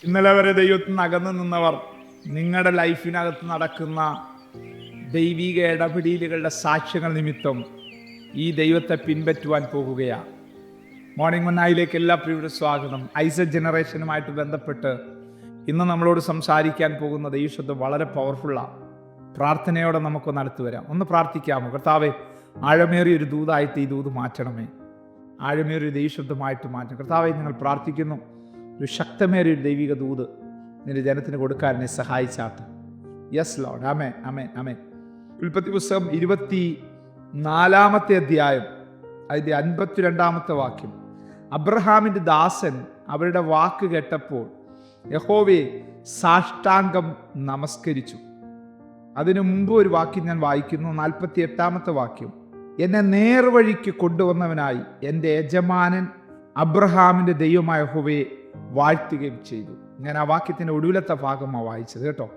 ഇന്നലെ വരെ ദൈവത്തിൽ നിന്ന് അകന്നു നിന്നവർ നിങ്ങളുടെ ലൈഫിനകത്ത് നടക്കുന്ന ദൈവിക ഇടപെടലുകളുടെ സാക്ഷ്യങ്ങൾ നിമിത്തം ഈ ദൈവത്തെ പിൻപറ്റുവാൻ പോകുകയാണ്. മോർണിംഗ് മന്നായിലേക്ക് എല്ലാ പ്രിയപ്പെട്ട സ്വാഗതം. ഐസക് ജനറേഷനുമായിട്ട് ബന്ധപ്പെട്ട് ഇന്ന് നമ്മളോട് സംസാരിക്കാൻ പോകുന്ന ദൈവശബ്ദം വളരെ പവർഫുള്ളാണ്. പ്രാർത്ഥനയോടെ നമുക്കൊന്ന് അടുത്ത് വരാം. ഒന്ന് പ്രാർത്ഥിക്കാമോ? കർത്താവേ, ആഴമേറിയൊരു ദൂതായിട്ട് ഈ ദൂത് മാറ്റണമേ. ആഴമേറിയൊരു ദൈവശബ്ദമായിട്ട് മാറ്റണം കർത്താവേ. ഞങ്ങൾ പ്രാർത്ഥിക്കുന്നു, ഒരു ശക്തമേറിയൊരു ദൈവിക ദൂത് നിന്റെ ജനത്തിന് കൊടുക്കാൻ എന്നെ സഹായിച്ചാട്ട്. Yes Lord. ആമേൻ, ആമേൻ, ആമേൻ. ഉൽപ്പത്തി പുസ്തകം 24 അധ്യായം അതിൻ്റെ 52 വാക്യം. അബ്രഹാമിൻ്റെ ദാസൻ അവരുടെ വാക്ക് കേട്ടപ്പോൾ യഹോവയെ സാഷ്ടാംഗം നമസ്കരിച്ചു. അതിനു മുമ്പ് ഒരു വാക്യം ഞാൻ വായിക്കുന്നു, 48 വാക്യം. എന്നെ നേർവഴിക്ക് കൊണ്ടുവന്നവനായി എൻ്റെ യജമാനൻ അബ്രഹാമിൻ്റെ ദൈവമായ യഹോവയെ വാഴ്ത്തുകയും ചെയ്തു. ഞാൻ ആ വാക്യത്തിൻ്റെ ഒടുവിലത്തെ ഭാഗമാണ് വായിച്ചത് കേട്ടോ.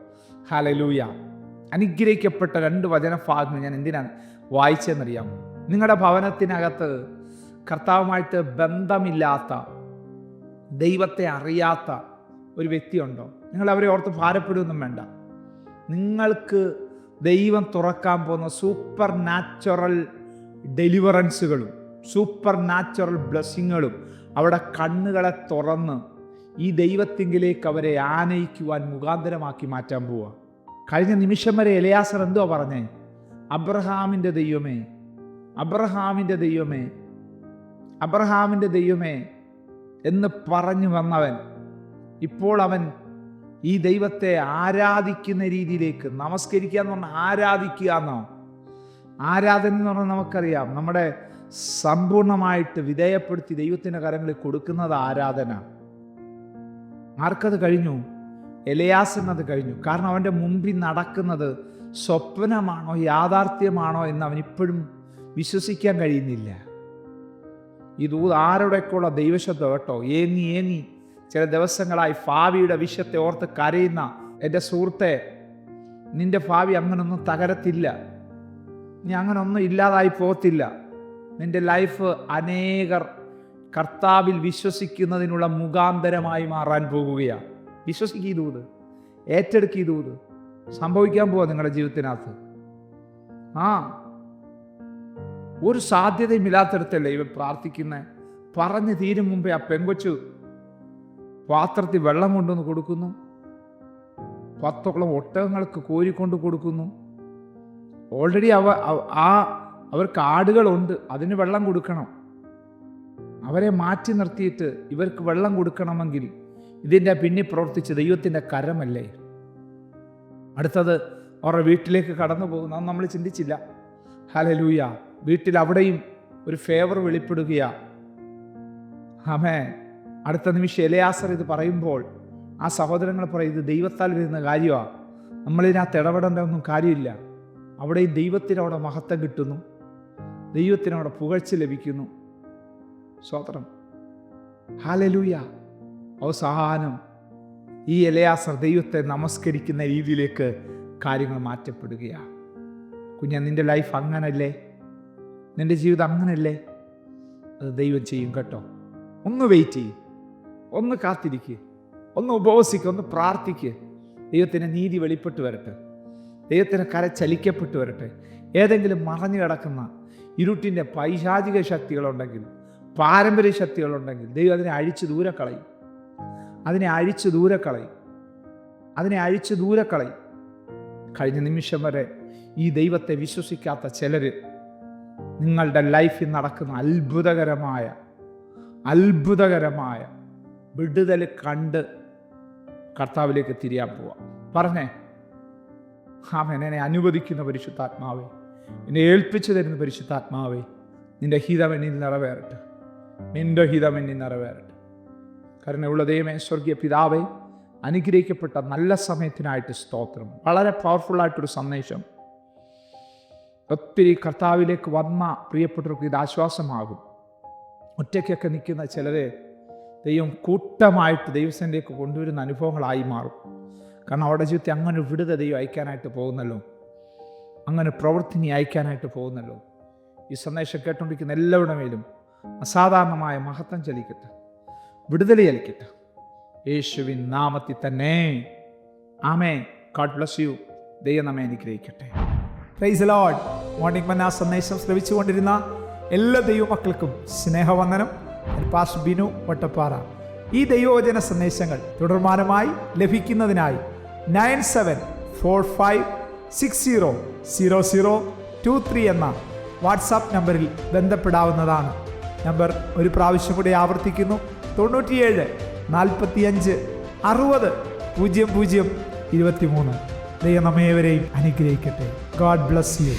ഹല്ലേലൂയ. അനുഗ്രഹിക്കപ്പെട്ട 2 വചനഭാഗങ്ങൾ ഞാൻ എന്തിനാണ് വായിച്ചതെന്നറിയാം? നിങ്ങളുടെ ഭവനത്തിനകത്ത് കർത്താവുമായിട്ട് ബന്ധമില്ലാത്ത, ദൈവത്തെ അറിയാത്ത ഒരു വ്യക്തിയുണ്ടോ? നിങ്ങൾ അവരെ ഓർത്ത് ഭാരപ്പെടുകയൊന്നും വേണ്ട. നിങ്ങൾക്ക് ദൈവം തുറക്കാൻ പോകുന്ന സൂപ്പർ നാച്ചുറൽ ഡെലിവറൻസുകളും സൂപ്പർ നാച്ചുറൽ ബ്ലെസ്സിങ്ങുകളും അവിടെ കണ്ണുകളെ തുറന്ന് ഈ ദൈവത്തിങ്കിലേക്ക് അവരെ ആനയിക്കുവാൻ മുഖാന്തരമാക്കി മാറ്റാൻ പോവുക. കഴിഞ്ഞ നിമിഷം വരെ എലയാസർ എന്തോ പറഞ്ഞേ? അബ്രഹാമിൻ്റെ ദൈവമേ, അബ്രഹാമിൻ്റെ ദൈവമേ, അബ്രഹാമിൻ്റെ ദൈവമേ എന്ന് പറഞ്ഞു വന്നവൻ ഇപ്പോൾ അവൻ ഈ ദൈവത്തെ ആരാധിക്കുന്ന രീതിയിലേക്ക്, നമസ്കരിക്കുക എന്ന് പറഞ്ഞാൽ ആരാധിക്കുക എന്നോ? ആരാധന എന്ന് പറഞ്ഞാൽ നമുക്കറിയാം, നമ്മുടെ സമ്പൂർണമായിട്ട് വിധേയപ്പെടുത്തി ദൈവത്തിൻ്റെ കരങ്ങളിൽ കൊടുക്കുന്നത് ആരാധന. ആർക്കത് കഴിഞ്ഞു? എലയാസിനത് കഴിഞ്ഞു. കാരണം അവൻ്റെ മുമ്പിൽ നടക്കുന്നത് സ്വപ്നമാണോ യാഥാർത്ഥ്യമാണോ എന്ന് അവനിപ്പോഴും വിശ്വസിക്കാൻ കഴിയുന്നില്ല. ഈ ദൂത് ആരോടൊക്കെയുള്ള ദൈവശബ്ദം കേട്ടോ. ഏങ്ങി ചില ദിവസങ്ങളായി ഭാവിയുടെ വിഷയത്തെ ഓർത്ത് കരയുന്ന എൻ്റെ സുഹൃത്തെ, നിന്റെ ഭാവി അങ്ങനൊന്നും തകരത്തില്ല. നീ അങ്ങനൊന്നും ഇല്ലാതായി പോകത്തില്ല. നിന്റെ ലൈഫ് അനേകർ കർത്താവിൽ വിശ്വസിക്കുന്നതിനുള്ള മുഖാന്തരമായി മാറാൻ പോകുകയാണ്. വിശ്വസിക്കുക, ഈ ദൂത് ഏറ്റെടുക്കുക. ഈ ദൂത് സംഭവിക്കാൻ പോവാ നിങ്ങളുടെ ജീവിതത്തിനകത്ത്. ഒരു സാധ്യതയും ഇല്ലാത്തടത്തല്ലേ ഇവൻ പ്രാർത്ഥിക്കുന്നത്. പറഞ്ഞു തീരും മുമ്പേ ആ പെങ്കൊച്ചു പാത്രത്തിൽ വെള്ളം കൊണ്ടുവന്ന് കൊടുക്കുന്നു. 10ഓളം ഒട്ടകങ്ങൾക്ക് കോരിക്കൊണ്ട് കൊടുക്കുന്നു. ഓൾറെഡി അവർക്ക് ആടുകളുണ്ട്, അതിന് വെള്ളം കൊടുക്കണം. അവരെ മാറ്റി നിർത്തിയിട്ട് ഇവർക്ക് വെള്ളം കൊടുക്കണമെങ്കിൽ ഇതിൻ്റെ പിന്നിൽ പ്രവർത്തിച്ച ദൈവത്തിൻ്റെ കരമല്ലേ? അടുത്തത് അവരുടെ വീട്ടിലേക്ക് കടന്നു പോകുന്നു. അത് നമ്മൾ ചിന്തിച്ചില്ല. ഹല്ലേലൂയ. വീട്ടിൽ അവിടെയും ഒരു ഫേവർ വെളിപ്പെടുകയാണ്. ആമേൻ. അടുത്ത നിമിഷം എലയാസർ ഇത് പറയുമ്പോൾ ആ സഹോദരങ്ങൾ പറയും, ഇത് ദൈവത്താൽ വരുന്ന കാര്യമാണ്, നമ്മളിതിനകത്ത് ഇടപെടേണ്ട ഒന്നും കാര്യമില്ല. അവിടെ ഈ ദൈവത്തിനവിടെ മഹത്വം കിട്ടുന്നു, ദൈവത്തിനവിടെ പുകഴ്ച ലഭിക്കുന്നു. സ്തോത്രം. ഹല്ലേലൂയ. അവസാനം ഈ എലയാസർ ദൈവത്തെ നമസ്കരിക്കുന്ന രീതിയിലേക്ക് കാര്യങ്ങൾ മാറ്റപ്പെടുകയാണ്. കുഞ്ഞാ, നിന്റെ ലൈഫ് അങ്ങനല്ലേ? നിന്റെ ജീവിതം അങ്ങനല്ലേ? അത് ദൈവം ചെയ്യും കേട്ടോ. ഒന്ന് വെയിറ്റ് ചെയ്യും, ഒന്ന് കാത്തിരിക്കുക, ഒന്ന് ഉപവസിക്കുക, ഒന്ന് പ്രാർത്ഥിക്കുക. ദൈവത്തിൻ്റെ നീതി വെളിപ്പെട്ട് വരട്ടെ, ദൈവത്തിൻ്റെ കര ചലിക്കപ്പെട്ട് വരട്ടെ. ഏതെങ്കിലും മറഞ്ഞു കിടക്കുന്ന ഇരുട്ടിൻ്റെ പൈശാചിക ശക്തികളുണ്ടെങ്കിൽ, പാരമ്പര്യ ശക്തികളുണ്ടെങ്കിൽ ദൈവം അതിനെ അഴിച്ച് ദൂരെ കളയും. അതിനെ അഴിച്ച് ദൂരെ കളയും. കഴിഞ്ഞ നിമിഷം വരെ ഈ ദൈവത്തെ വിശ്വസിക്കാത്ത ചിലർ നിങ്ങളുടെ ലൈഫിൽ നടക്കുന്ന അത്ഭുതകരമായ വിടുതൽ കണ്ട് കർത്താവിലേക്ക് തിരിയാൻ പോവാം. പറഞ്ഞേ, ആമേൻ. എന്നെ അനുവദിക്കുന്ന പരിശുദ്ധാത്മാവേ, എന്നെ ഏൽപ്പിച്ചു തരുന്ന പരിശുദ്ധാത്മാവേ, നിന്റെ ഹിതം എന്നിൽ നിറവേറട്ടെ, നിന്റെ ഹിതം എന്നിൽ നിറവേറട്ടെ. കരുണയുള്ള ദൈവമേ, സ്വർഗീയ പിതാവേ, അനുഗ്രഹിക്കപ്പെട്ട നല്ല സമയത്തിനായിട്ട് സ്തോത്രം. വളരെ പവർഫുള്ളായിട്ടൊരു സന്ദേശം. ഒത്തിരി കർത്താവിലേക്ക് വന്ന പ്രിയപ്പെട്ടവർക്ക് ഇത് ആശ്വാസമാകും. ഒറ്റയ്ക്കൊക്കെ നിൽക്കുന്ന ചിലരെ ദൈവം കൂട്ടമായിട്ട് ദൈവസന്നിധിയിലേക്ക് കൊണ്ടുവരുന്ന അനുഭവങ്ങളായി മാറും. കാരണം അവരുടെ ജീവിതത്തിൽ അങ്ങനെ വിടുതൽ ദൈവം അയക്കാനായിട്ട് പോകുന്നല്ലോ, അങ്ങനെ പ്രവൃത്തി അയക്കാനായിട്ട് പോകുന്നല്ലോ. ഈ സന്ദേശം കേട്ടുകൊണ്ടിരിക്കുന്ന എല്ലാവരുടെ മേലും അസാധാരണമായ മഹത്വം ചലിക്കട്ടെ, വിടുതൽ ചലിക്കട്ടെ. യേശുവിൻ നാമത്തിൽ തന്നെ. ആമേൻ. God bless you. ദൈവം നമ്മെ അനുഗ്രഹിക്കട്ടെ. Praise the Lord. മോർണിംഗ് മന്ന സന്ദേശം ശ്രവിച്ചുകൊണ്ടിരുന്ന എല്ലാ ദൈവമക്കൾക്കും സ്നേഹവന്ദനം. പാസ്റ്റർ ബിനു വട്ടപ്പാറ. ഈ ദൈവവചന സന്ദേശങ്ങൾ തുടർമാനമായി ലഭിക്കുന്നതിനായി 9745600023 എന്ന വാട്സാപ്പ് നമ്പറിൽ ബന്ധപ്പെടാവുന്നതാണ്. നമ്പർ ഒരു പ്രാവശ്യം കൂടി ആവർത്തിക്കുന്നു: 97 45 60 00 23. ദൈവം നമ്മേവരെയും അനുഗ്രഹിക്കട്ടെ. God bless U.